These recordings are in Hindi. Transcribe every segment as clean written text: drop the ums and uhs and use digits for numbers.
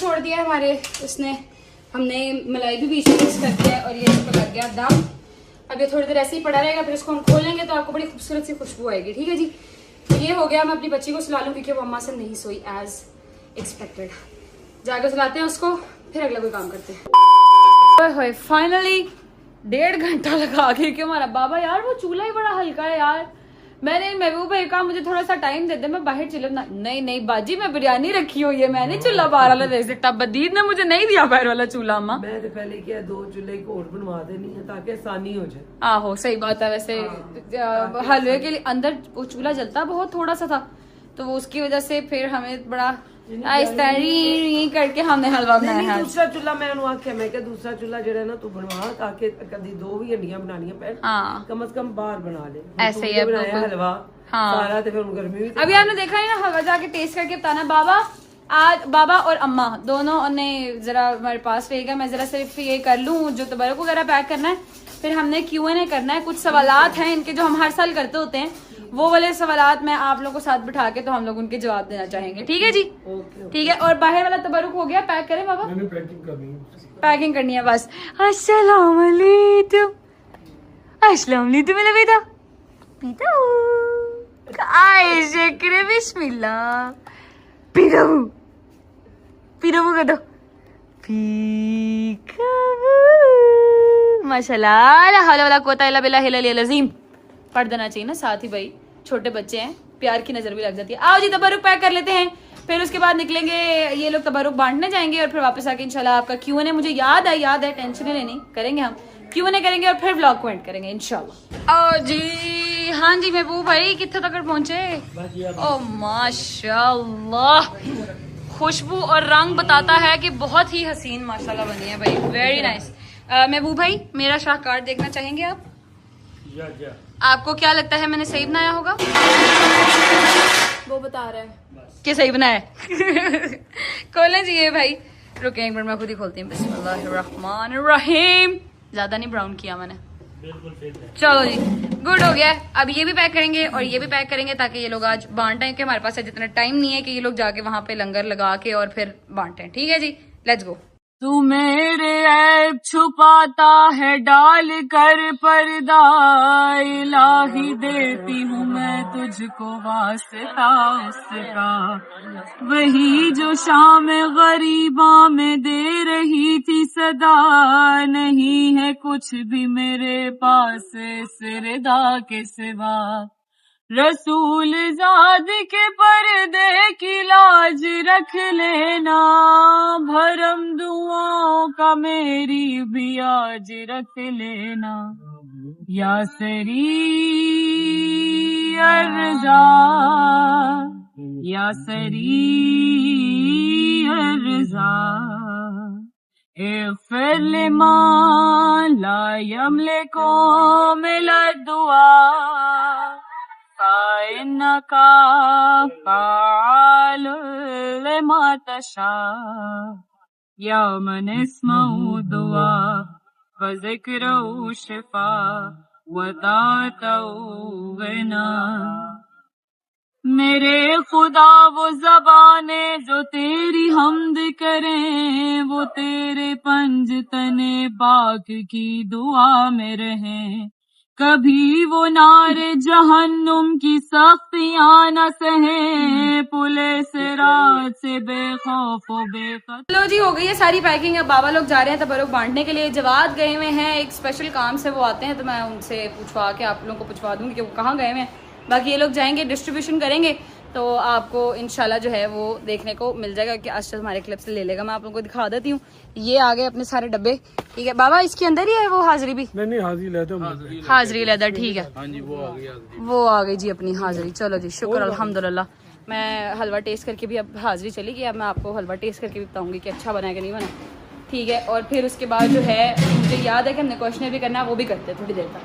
छोड़ दिया है हमारे उसने, हमने मलाई भी बीच में मिक्स कर दिया है और ये सब लग गया दम। अब ये थोड़ी देर ऐसे ही पड़ा रहेगा, फिर इसको हम खोलेंगे तो आपको बड़ी खूबसूरत सी खुशबू आएगी। ठीक है जी, तो ये हो गया। मैं अपनी बच्ची को सुला लूँ क्योंकि वो अम्मा से नहीं सोई एज एक्सपेक्टेड। जाकर सुलाते हैं उसको, फिर अगला कोई काम करते हैं। फाइनली 1.5 घंटा लगा क्योंकि हमारा बाबा, यार वो चूल्हा ही बड़ा हल्का है यार। मैंने महबूब भाई कहा मुझे थोड़ा सा टाइम दे दे, मैं बाहर चलूँ ना। नहीं बाजी, मैं बिरयानी रखी हुई है, मैं नहीं चूल्हा बाहर वाला दे सकता। बदीद ने मुझे नहीं दिया बाहर वाला चूल्हा। अम्मा मैं तो पहले किया 2 चूल्हे को और बनवा देनी है ताकि आसानी हो जाए। आहो सही बात है। वैसे हलवे के लिए अंदर वो चूल्हा जलता बहुत थोड़ा सा था, तो वो उसकी वजह से फिर हमें बड़ा आहिस्ता करके हमने हलवा बनाया है। दूसरा चूल्हा मैं आख्या, मैं क्या दूसरा चूल्हा जो ना तू बनवा ताकि कभी 2 भी हंडियां बनानियां पैन, कम से कम बाहर बना ले। ऐसे ही है हलवा सारा, तो फिर गर्मी भी। अभी आपने देखा है ना, हलवा जाके टेस्ट करके बताना। आज बाबा और अम्मा दोनों ने जरा हमारे पास रहेगा, मैं जरा सिर्फ ये कर लूँ जो तबरुक वगैरह पैक करना है, फिर हमने Q&A करना है। कुछ सवालात हैं इनके जो हम हर साल करते होते हैं, वो वाले सवालात मैं आप लोगों को साथ बिठा के तो हम लोग उनके जवाब देना चाहेंगे। ठीक है जी, ठीक है। और बाहर वाला तबरुक हो गया, पैक करें बाबा? पैकिंग करनी है बस। अस्सलाम वालेकुम, अस्सलाम वालेकुम मेरा बेटा। शुक्र, बिस्मिल्लाह। पीराबू कर दो, माशाल्लाह, ला हौला वला कुव्वता इल्ला बिल्लाह हिल अज़ीम। पढ़ देना चाहिए ना साथ ही, भाई छोटे बच्चे हैं, प्यार की नजर भी लग जाती है। आओ जी तबरुक पैक कर लेते हैं, फिर उसके बाद निकलेंगे। ये लोग तबरुक बांटने जाएंगे और फिर वापस आके इंशाल्लाह आपका Q&A, मुझे याद है, टेंशन नहीं लेनी, करेंगे हम Q&A करेंगे और फिर व्लॉग को एंड करेंगे इंशाल्लाह। आओ जी, हाँ जी महबूब भाई कितने तक पहुंचे? ओ माशाल्लाह, खुशबू और रंग बताता है कि बहुत ही हसीन माशाल्लाह बनी है भाई, वेरी नाइस। महबूब भाई मेरा शाहकार देखना चाहेंगे आप? आपको क्या लगता है मैंने सही बनाया होगा? वो बता रहा है कि सही बनाया है। खोलें जी ये भाई, रुके एक मिनट मैं खुद ही खोलती हूँ। बिस्मिल्लाहिर्रहमानिर्रहीम। ज्यादा नहीं ब्राउन किया मैंने, चलो जी गुड हो गया। अब ये भी पैक करेंगे और ये भी पैक करेंगे ताकि ये लोग आज बांटें, कि हमारे पास जितना टाइम नहीं है कि ये लोग जाके वहां पे लंगर लगा के और फिर बांटें। ठीक है जी, लेट्स गो। तू मेरे ऐब छुपाता है डाल कर पर्दा, इलाही देती हूँ मैं तुझको वास्ता उसका, वही जो शाम गरीबा में दे रही थी सदा, नहीं है कुछ भी मेरे पास सिरदा के सिवा, रसूल जाद के पर्दे की लाज रख लेना, भरम दुआओं का मेरी भी आज रख लेना, या सरी अर्जा, या सरी अर्जा, इग़फ़िर लिमन ला यमलिकु मिला दुआ, इन्नका फ़अालु लिमा तशा, या मन इस्महु दुआ व ज़िक्रुहु शिफ़ा व ताअतहु ग़िना। मेरे खुदा वो ज़बाने जो तेरी हम्द करें, वो तेरे पंजतने पाक की दुआ में रहें, कभी वो नारे जहन्नुम की सख्तियां न सहे, पुलिस रात से बेखौफ बेखौफ। लो जी हो गई है सारी पैकिंग। अब बाबा लोग जा रहे हैं तबरुक बांटने के लिए। जवाद गए हुए हैं एक स्पेशल काम से, वो आते हैं तो मैं उनसे पूछवा के आप लोगों को पूछवा दूंगी कि वो कहाँ गए हुए हैं। बाकी ये लोग जाएंगे डिस्ट्रीब्यूशन करेंगे तो आपको इंशाल्लाह जो है वो देखने को मिल जाएगा कि आज हमारे क्लिप से ले लेगा। मैं आप लोगों को दिखा देती हूँ, ये आ गए अपने सारे डब्बे। ठीक है बाबा, इसके अंदर ही है वो हाजिरी भी? नहीं हाजिरी लेदर, हाजिरी लेदर। ठीक है वो आ गई जी अपनी हाजिरी। चलो जी शुक्र अल्हम्दुलिल्लाह। मैं हलवा टेस्ट करके भी, अब हाजिरी चली गई, अब मैं आपको हलवा टेस्ट करके भी बताऊंगी कि अच्छा बना है कि नहीं बना। ठीक है, और फिर उसके बाद जो है मुझे याद है कि हमने क्वेश्चन भी करना है, वो भी करते हैं थोड़ी देर तक।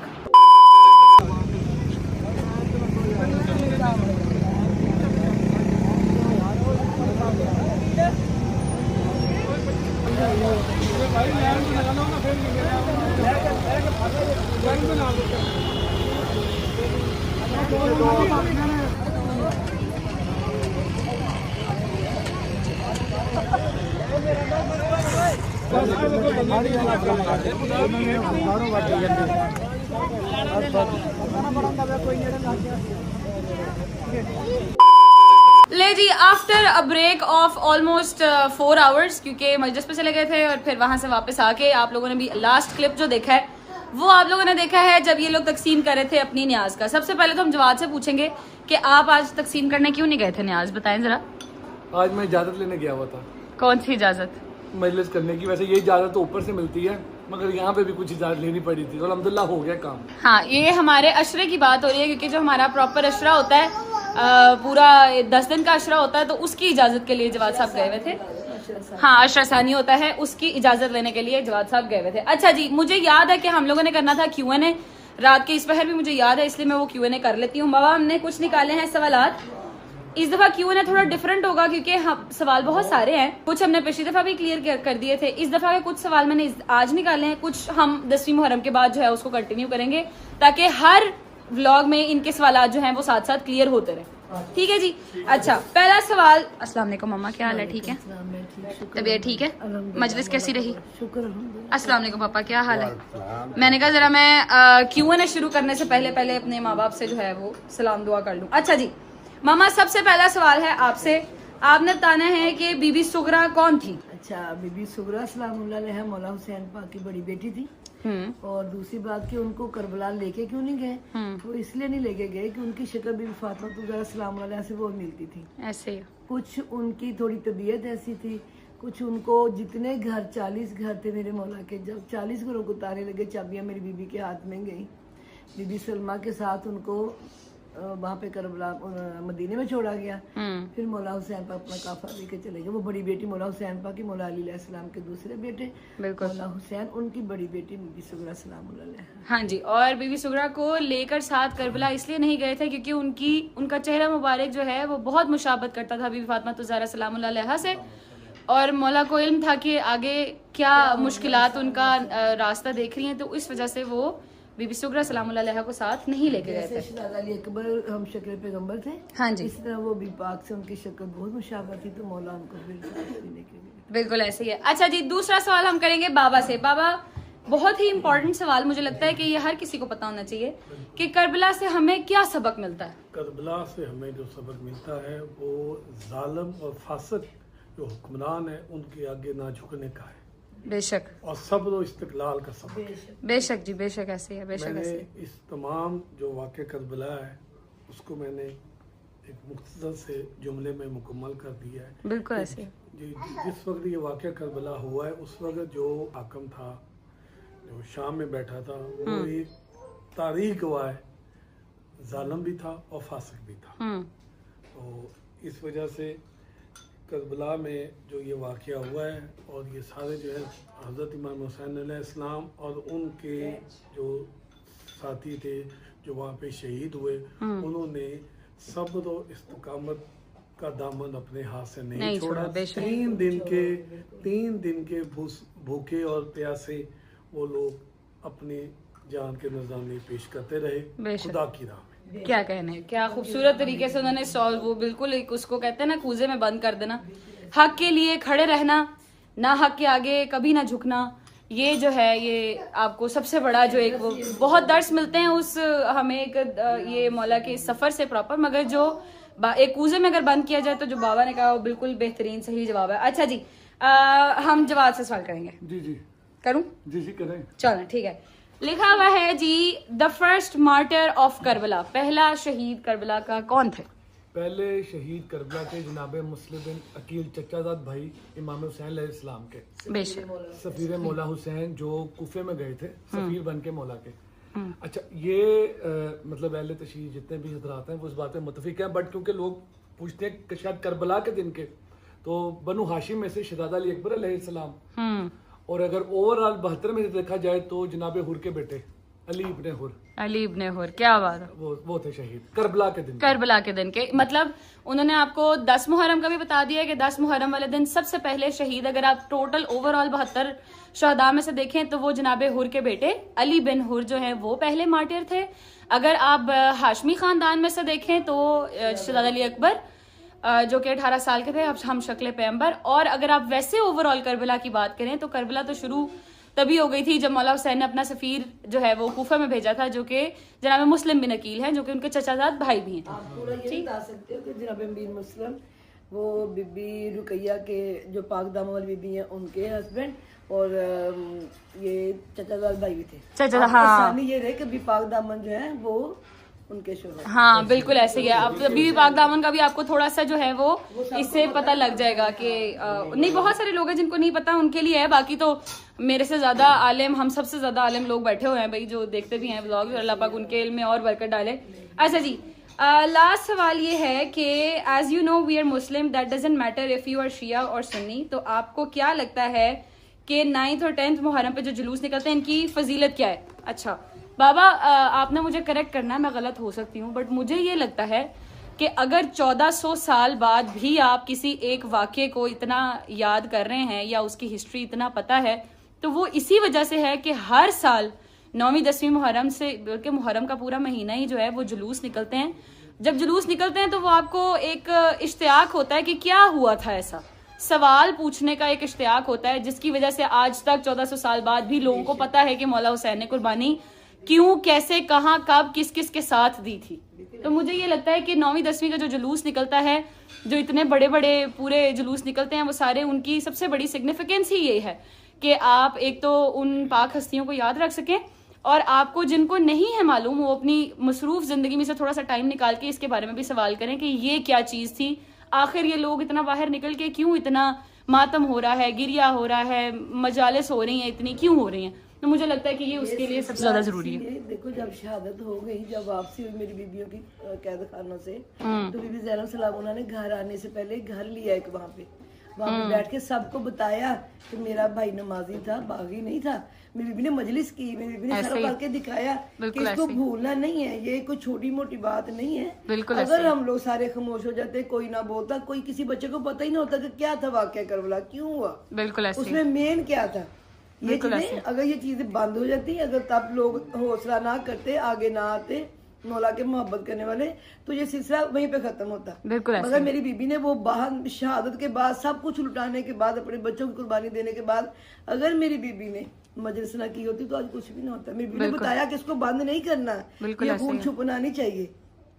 ले जी, after a break of almost 4 hours, क्योंकि मस्जिद पे चले गए थे और फिर वहां से वापस आके आप लोगों ने भी लास्ट क्लिप जो देखा है वो आप लोगों ने देखा है जब ये लोग तकसीम कर रहे थे अपनी न्याज का। सबसे पहले तो हम जवाब से पूछेंगे कि आप आज तकसीम करने क्यों नहीं गए थे न्याज, बताएं जरा। आज मैं इजाजत लेने गया हुआ था। कौन सी इजाजत? मजलिस करने की। वैसे ये इजाजत तो ऊपर से मिलती है, मगर यहाँ पे भी कुछ इजाजत लेनी पड़ी थी, तो अल्हम्दुलिल्लाह हो गया काम। हाँ, ये हमारे अशरे की बात हो रही है, क्योंकि जो हमारा प्रॉपर अशरा होता है पूरा 10 दिन का अशरा होता है, तो उसकी इजाजत के लिए जवाद साहब गए हुए थे। हाँ, अशरा सानी होता है, उसकी इजाजत लेने के लिए जवाद साहब गए हुए थे। अच्छा जी, मुझे याद है कि हम लोगों ने करना था Q&A रात के इस पहर भी, मुझे याद है, इसलिए मैं वो Q&A कर लेती हूँ। बाबा, हमने कुछ निकाले हैं सवालात। इस दफा Q&A थोड़ा डिफरेंट होगा, क्योंकि सवाल बहुत सारे हैं। कुछ हमने पिछली दफा भी क्लियर कर दिए थे। इस दफा के कुछ सवाल मैंने आज निकाले हैं, कुछ हम 10वीं मुहर्रम के बाद जो है उसको कंटिन्यू करेंगे, ताकि हर व्लॉग में इनके सवाल जो हैं वो साथ साथ क्लियर होते रहे। ठीक है जी। अच्छा, पहला सवाल। अस्सलाम वालेकुम मम्मा, क्या हाल है? ठीक है, तबीयत ठीक है? मजलिस कैसी रही? अस्सलाम वालेकुम पापा, क्या हाल है? मैंने कहा जरा मैं Q&A शुरू करने से पहले अपने माँ बाप से जो है वो सलाम दुआ कर लूं। अच्छा जी मामा, सबसे पहला सवाल है आपसे। आपने बताना है कि बीबी सुगरा कौन थी? अच्छा, बीबी सुगरा सलामुल्लाह अलैहा मौला हुसैन पाक की बड़ी बेटी थी। और दूसरी बात कि उनको करबला लेके क्यों नहीं गए? वो इसलिए नहीं लेके गए कि उनकी शक्ल बीबी फातिमा सलामुल्लाह अलैहा से बहुत मिलती थी। ऐसे कुछ उनकी थोड़ी तबीयत ऐसी थी, कुछ उनको जितने घर 40 घर थे मेरे मौला के, जब 40 घरों को तारे लगे, चाबियां मेरी बीबी के हाथ में गई। बीबी सलमा के साथ उनको वहाँ पे करबला मदीने में छोड़ा गया। फिर मौला हुसैन पाक अपना काफा लेके चले गए। वो बड़ी बेटी मौला हुसैन पाक की, मौला अली अलैहिस्सलाम के दूसरे बेटे मौला हुसैन, उनकी बड़ी बेटी बीबी सुगरा सलामुल्लाह अलैहा। हाँ जी, और बीबी सुगरा को लेकर साथ करबला इसलिए नहीं गए थे क्योंकि उनका चेहरा मुबारक जो है वो बहुत मुशाबत करता था बीबी फातिमा ज़हरा सलामुल्लाह अलैहा से, और मौला को इल्म था कि आगे क्या मुश्किलात उनका रास्ता देख रही हैं, तो इस वजह से वो बीबी सुगरा सलामुल्लाह अलैहा को साथ नहीं लेके गए थे। शहजादा अली अकबर हम शक्ल पैगंबर थे। हाँ जी, इसी तरह वो भी पाक से उनकी शक्ल बहुत मुशाबह थी, तो मौला उनको बिल्कुल ऐसे ही है। अच्छा जी, दूसरा सवाल हम करेंगे बाबा से। बाबा, बहुत ही इम्पोर्टेंट सवाल, मुझे लगता है कि ये हर किसी को पता होना चाहिए कि करबला से हमें क्या सबक मिलता है? करबला से हमें जो सबक मिलता है वो जालिम और फासिक जो हुक्मरान है उनके आगे ना झुकने का है। बेशक। और सब्र और इस्तिकलाल का सबक। बेशक जी, बेशक ऐसे है, बेशक मैंने ऐसे। इस तमाम जो वाक़या करबला है उसको मैंने एक मुख्तसर से जुमले में मुकम्मल कर दिया है। बिल्कुल ऐसे। जिस वक्त ये वाक़या करबला हुआ है उस वक्त जो हाकिम था, जो शाम में बैठा था, वो एक तारीख गवाह है, जालिम भी था और फासिक भी था। तो इस वजह से करबला में जो ये वाक़या हुआ है और ये सारे जो है हज़रत इमाम हुसैन अलैहिस्सलाम और उनके जो साथी थे जो वहाँ पे शहीद हुए, उन्होंने सब्र और इस्तिकामत का दामन अपने हाथ से नहीं छोड़ा। 3 दिन के भूखे और प्यासे वो लोग अपनी जान के नज़राने पेश करते रहे खुदा की राह में। क्या कहने, क्या खूबसूरत तरीके से उन्होंने वो बिल्कुल उसको कहते हैं ना, कूजे में बंद कर देना, हक के लिए खड़े रहना, ना हक के आगे कभी ना झुकना। ये जो है ये आपको सबसे बड़ा जो एक वो बहुत दर्स मिलते हैं उस हमें एक ये मौला के सफर से प्रॉपर। मगर जो एक कूजे में अगर बंद किया जाए तो जो बाबा ने कहा वो बिल्कुल बेहतरीन सही जवाब है। अच्छा जी, हम जवाब से सवाल करेंगे। जी जी करूं? जी जी करें। चलो ठीक है। लिखा हुआ है जी, the first martyr of Karbala, पहला शहीद करबला का कौन थे? पहले शहीद करबला के जनाब मुस्लिम बिन अकील चचाजाद भाई इमाम हुसैन अलैहिस्सलाम के, सफीर मौला हुसैन जो कुफे में गए थे सफीर बन के मौला के। अच्छा, ये मतलब अहले तशरीह जितने भी हजरात हैं वो इस बात में मुतफिक हैं, बट क्योंकि लोग पूछते हैं कि शायद करबला के दिन के, तो बनु हाशिम में से शहजादा अली अकबर अलैहिस्सलाम, और अगर ओवरऑल 72 में से देखा जाए तो जनाब हुर के बेटे अली इब्ने हुर, क्या बात है, वो थे शहीद करबला के दिन के। मतलब उन्होंने आपको 10 मुहर्रम का भी बता दिया है कि 10 मुहर्रम वाले दिन सबसे पहले शहीद, अगर आप टोटल ओवरऑल 72 शहदा में से देखें तो वो जनाब हुर के बेटे अली बिन हुर जो है वो पहले मार्टियर थे। अगर आप हाशमी खानदान में से देखें तो शहजादा अली अकबर जो कि 18 साल के थे, अब हम शक्ल पैगंबर। और अगर आप वैसे ओवरऑल करबला की बात करें तो करबला तो शुरू तभी हो गई थी जब मौला हुसैन ने अपना सफीर जो है वो कूफा में भेजा था, जो कि जनाब मुस्लिम बिन अकील हैं, जो कि उनके चचाजाद भाई भी हैं। आप पूरा ये बता सकते हो कि जनाब बिन मुस्लिम वो बीबी रुकैया के जो पाक दामन वाली बीबी हैं उनके हस्बैंड, और ये चचाजाद भाई भी थे। चाचा, हाँ ये रहे कि भी पाक दामन जो है वो उनके शोहर। हाँ बिल्कुल ऐसे ही है। अब बीबी पाक दामन का भी आपको थोड़ा सा जो है वो इससे पता लग जाएगा कि नहीं, बहुत सारे लोग हैं जिनको नहीं पता, उनके लिए है। बाकी तो मेरे से ज्यादा आलिम, हम सबसे ज्यादा आलिम लोग बैठे हुए हैं भाई, जो देखते भी हैं व्लॉग। अल्लाह पाक उनके इल्म में और बरकत डाले। अच्छा जी, लास्ट सवाल ये है कि as you know we are Muslim, that doesn't matter if you are Shia और सुन्नी, तो आपको क्या लगता है कि 9th और 10th मुहर्रम पे जो जुलूस निकलते हैं इनकी फजीलत क्या है? अच्छा बाबा, आपने मुझे करेक्ट करना है, मैं गलत हो सकती हूँ, बट मुझे ये लगता है कि अगर 1400 साल बाद भी आप किसी एक वाक़े को इतना याद कर रहे हैं या उसकी हिस्ट्री इतना पता है, तो वो इसी वजह से है कि हर साल 9वीं 10वीं मुहर्रम से, बल्कि मुहर्रम का पूरा महीना ही जो है वो जुलूस निकलते हैं। जब जुलूस निकलते हैं तो वो आपको एक इश्तियाक होता है कि क्या हुआ था, ऐसा सवाल पूछने का एक इश्तियाक होता है, जिसकी वजह से आज तक 1400 साल बाद भी लोगों को पता है कि मौला हुसैन ने कुर्बानी क्यों, कैसे, कहाँ, कब, किस किस के साथ दी थी। तो मुझे ये लगता है कि 9वीं 10वीं का जो जुलूस निकलता है, जो इतने बड़े बड़े पूरे जुलूस निकलते हैं, वो सारे उनकी सबसे बड़ी सिग्निफिकेंस ही ये है कि आप एक तो उन पाक हस्तियों को याद रख सकें, और आपको जिनको नहीं है मालूम वो अपनी मसरूफ जिंदगी में से थोड़ा सा टाइम निकाल के इसके बारे में भी सवाल करें कि ये क्या चीज थी, आखिर ये लोग इतना बाहर निकल के क्यों इतना मातम हो रहा है, गिरिया हो रहा है, मजालिस हो रही हैं, इतनी क्यों हो रही हैं। तो मुझे लगता है कि ये उसके लिए सबसे ज्यादा जरूरी है। देखो, जब शहादत हो गई, जब वापसी हुई मेरी बीबियों की कैद खानों से, तो बीबी ज़ैनब सलाम उन्होंने घर आने से पहले घर लिया एक वहाँ पे बैठ के सबको बताया कि मेरा भाई नमाजी था, बागी नहीं था। मेरी बीबी ने मजलिस की, मेरी बीबी ने सर करके दिखाया कि इसको भूलना नहीं है, ये कोई छोटी मोटी बात नहीं है। अगर हम लोग सारे खामोश हो जाते, कोई ना बोलता, कोई किसी बच्चे को पता ही नहीं होता कि क्या था वाकया करबला, क्यों हुआ, उसमें मेन क्या था, ये चीजें अगर ये चीजें बंद हो जाती, अगर तब लोग हौसला ना करते, आगे ना आते मौला के मोहब्बत करने वाले, तो ये सिलसिला वहीं पे खत्म होता। मगर मेरी बीबी ने वो बाहर शहादत के बाद, सब कुछ लुटाने के बाद, अपने बच्चों की कुर्बानी देने के बाद, अगर मेरी बीबी ने मजलिस ना की होती तो आज कुछ भी ना होता। मेरी बीबी ने बताया कि इसको बंद नहीं करना, ये खून छुपना नहीं चाहिए,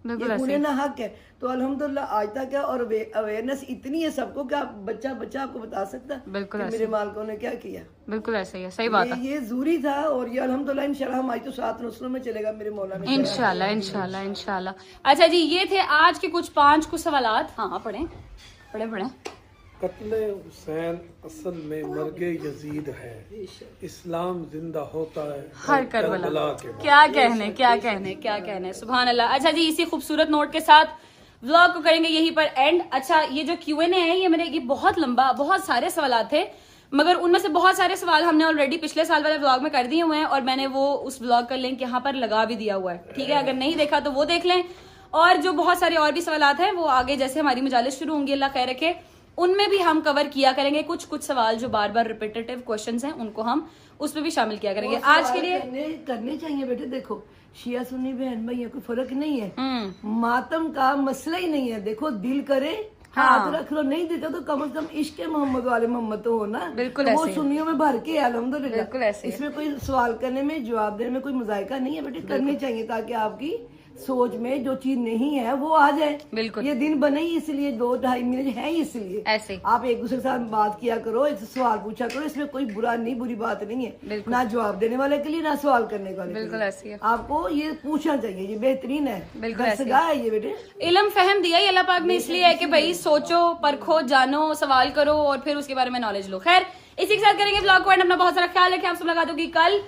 ये खून ना हक है। तो अल्हम्दुलिल्लाह आज तक है, और अवेयरनेस इतनी है सबको कि आप बच्चा आपको बता सकता है कि मेरे मालिकों ने क्या किया। बिल्कुल ऐसा ही है, सही बात है। ये जरूरी था, और ये अल्हम्दुलिल्लाह इंशाल्लाह हमारी तो 7 नस्लों में चलेगा मेरे मौला ने, इंशाल्लाह इंशाल्लाह इंशाल्लाह। अच्छा जी, ये थे आज के कुछ 5 सवालात। हाँ पढ़े। कत्ले हुसैन असल में मर्गे यजीद है, इस्लाम जिंदा होता है हर करबला के। क्या कहने सुभान अल्लाह। अच्छा जी, इसी खूबसूरत नोट के साथ व्लॉग को करेंगे यहीं पर एंड। अच्छा, ये जो Q&A है, ये बहुत लंबा, बहुत सारे सवाल थे, मगर उनमें से बहुत सारे सवाल हमने ऑलरेडी पिछले साल वाले व्लॉग में कर दिए हुए हैं, और मैंने वो उस व्लॉग का लिंक यहाँ पर लगा भी दिया हुआ है, ठीक है। अगर नहीं देखा तो वो देख लें। और जो बहुत सारे और भी सवाल हैं वो आगे जैसे हमारी मजालिस शुरू होंगी, अल्लाह खैर रखे, उनमें भी हम कवर किया करेंगे। कुछ सवाल जो बार बार रिपीटेटिव क्वेश्चंस हैं उनको हम उसमें भी शामिल किया करेंगे। आज के लिए करने चाहिए बेटे। देखो, शिया सुन्नी बहन भाई कोई फर्क नहीं है, मातम का मसला ही नहीं है। देखो, दिल करे हाथ रख लो, नहीं देता तो कम से कम इश्क मोहम्मद वाले मोहम्मद तो हो ना। बिल्कुल वो सुन्नियों में भर के अल्हम्दुलिल्लाह। इसमें कोई सवाल करने में, जवाब देने में कोई मजायका नहीं है बेटे। करनी चाहिए ताकि आपकी सोच में जो चीज नहीं है वो आ जाए। बिल्कुल, ये दिन बने ही इसलिए, 2-2.5 मिनट है इसलिए। ऐसे आप एक दूसरे के साथ बात किया करो, एक सवाल पूछा करो, इसमें कोई बुरी बात नहीं है, ना जवाब देने वाले के लिए, ना सवाल करने वाले। बिल्कुल ऐसे है। आपको ये पूछना चाहिए, ये बेहतरीन है। बिल्कुल है ये बेटे। इल्म फहम दिया अल्लाह पाक ने, इसलिए है कि भाई सोचो, परखो, जानो, सवाल करो और फिर उसके बारे में नॉलेज लो। खैर, इसी के साथ करेंगे व्लॉग को एंड। अपना बहुत सारा ख्याल रखें। आपसे मुलाकात होगी कल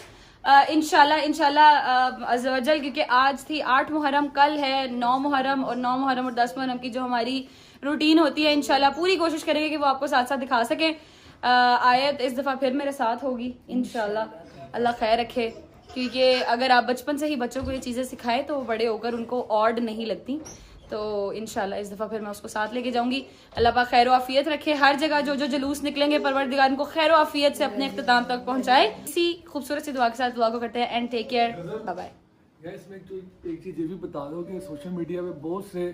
इंशाल्लाह अज़वजल, क्योंकि आज थी 8 मुहर्रम, कल है 9 मुहर्रम, और 9 मुहर्रम और 10 मुहर्रम की जो हमारी रूटीन होती है, इंशाल्लाह पूरी कोशिश करेंगे कि वो आपको साथ साथ दिखा सकें। आयत इस दफा फिर मेरे साथ होगी इंशाल्लाह, अल्लाह खैर रखे, क्योंकि अगर आप बचपन से ही बच्चों को ये चीजें सिखाएं तो बड़े होकर उनको ऑड नहीं लगती। तो इंशाल्लाह इस दफ़ा फिर मैं उसको साथ लेके जाऊंगी। अल्लाह पाक खैर आफियत रखे, हर जगह जो जो जुलूस निकलेंगे परवरदिगार इनको खैर आफियत से अपने इख्तिताम तक पहुंचाए। इसी खूबसूरत सी दुआ के साथ दुआ को करते हैं and take care, bye bye. इसमें तो एक चीज ये भी बता दो कि सोशल मीडिया पे बहुत से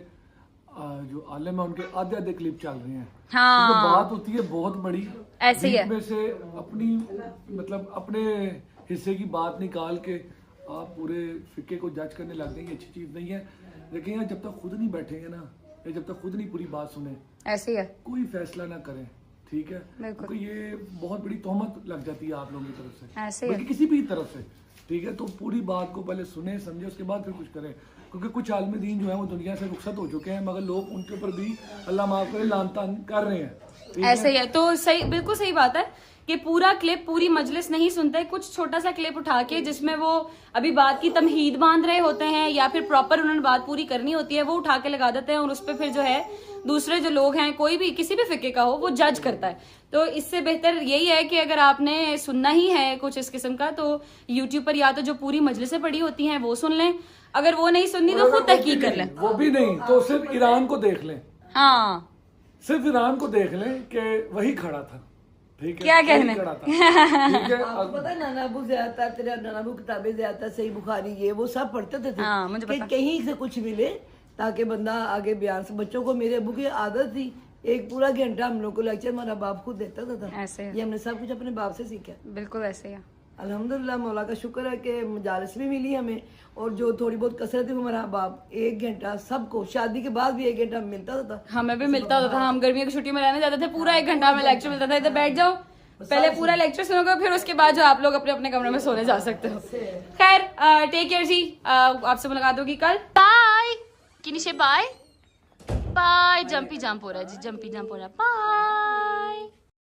जो आलिम है उनके आधे आधे क्लिप चल रहे हैं। हाँ तो बात होती है बहुत बड़ी, ऐसे ही है। बीच में से अपनी मतलब अपने हिस्से की बात निकाल के आप पूरे फिक्के को जज करने लग जाएंगे, अच्छी चीज नहीं है। लेकिन यार जब तक खुद नहीं बैठेंगे ना, या जब तक खुद नहीं पूरी बात सुने, ऐसे ही है। कोई फैसला ना करें, ठीक है? क्योंकि ये बहुत बड़ी तोहमत लग जाती है आप लोगों की तरफ से, ऐसे ही है। बल्कि किसी भी तरफ से, ठीक है? तो पूरी बात को पहले सुने समझे, उसके बाद फिर कुछ करें। क्योंकि कुछ आलम दीन जो है वो दुनिया से रुखसत हो चुके हैं, मगर लोग उनके ऊपर भी अल्लाह माफ करे लान तान कर रहे हैं, ठीक है? ऐसे ही है। तो सही, बिल्कुल सही बात है कि पूरा क्लिप, पूरी मजलिस नहीं सुनते, कुछ छोटा सा क्लिप उठा के जिसमें वो अभी बात की तमहीद बांध रहे होते हैं या फिर प्रॉपर उन्होंने बात पूरी करनी होती है, वो उठा के लगा देते हैं और उस पर फिर जो है दूसरे जो लोग हैं, कोई भी किसी भी फिक्के का हो, वो जज करता है। तो इससे बेहतर यही है कि अगर आपने सुनना ही है कुछ इस किस्म का, तो यूट्यूब पर या तो जो पूरी मजलिसें पड़ी होती हैं वो सुन लें, अगर वो नहीं सुननी तो खुद तहकीक कर लें। वो भी नहीं तो सिर्फ ईरान को देख लें, हाँ सिर्फ ईरान को देख लें कि वही खड़ा था, ठीक है? क्या कहने? वही खड़ा था, ठीक है? आपको पता है नाना अबू ज्यादा, तेरा नाना अबू किताबें ज्यादा, सही बुखारी, ये वो सब पढ़ते थे हाँ, मुझे कि पता। कहीं से कुछ मिले ताकि बंदा आगे बयान से। बच्चों को मेरे अबू की आदत थी, एक पूरा घंटा हम लोग को लेक्चर हमारा बाप खुद देता था। ऐसे है। ये हमने सब कुछ अपने बाप से सीखा। बिल्कुल ऐसे ही है। अल्हम्दुलिल्लाह मौला का शुक्र है कि मजालिस भी मिली हमें, और जो थोड़ी बहुत कसरत थी वो हमारा बाप 1 घंटा सबको, शादी के बाद भी 1 घंटा मिलता था। हमें भी मिलता होता था, हम गर्मियों की छुट्टी में रहने जाते थे, पूरा 1 घंटा में लेक्चर मिलता था। इधर बैठ जाओ, पहले पूरा लेक्चर सुनोगे, फिर उसके बाद जो आप लोग अपने अपने कमरे में सोने जा सकते हो। खैर टेक केयर जी, आपसे मुलाकात होगी कल। बाय किनिशे, बाय बाय। जंपी जंप हो रहा है जी, जंपी जंप हो रहा है। बाय।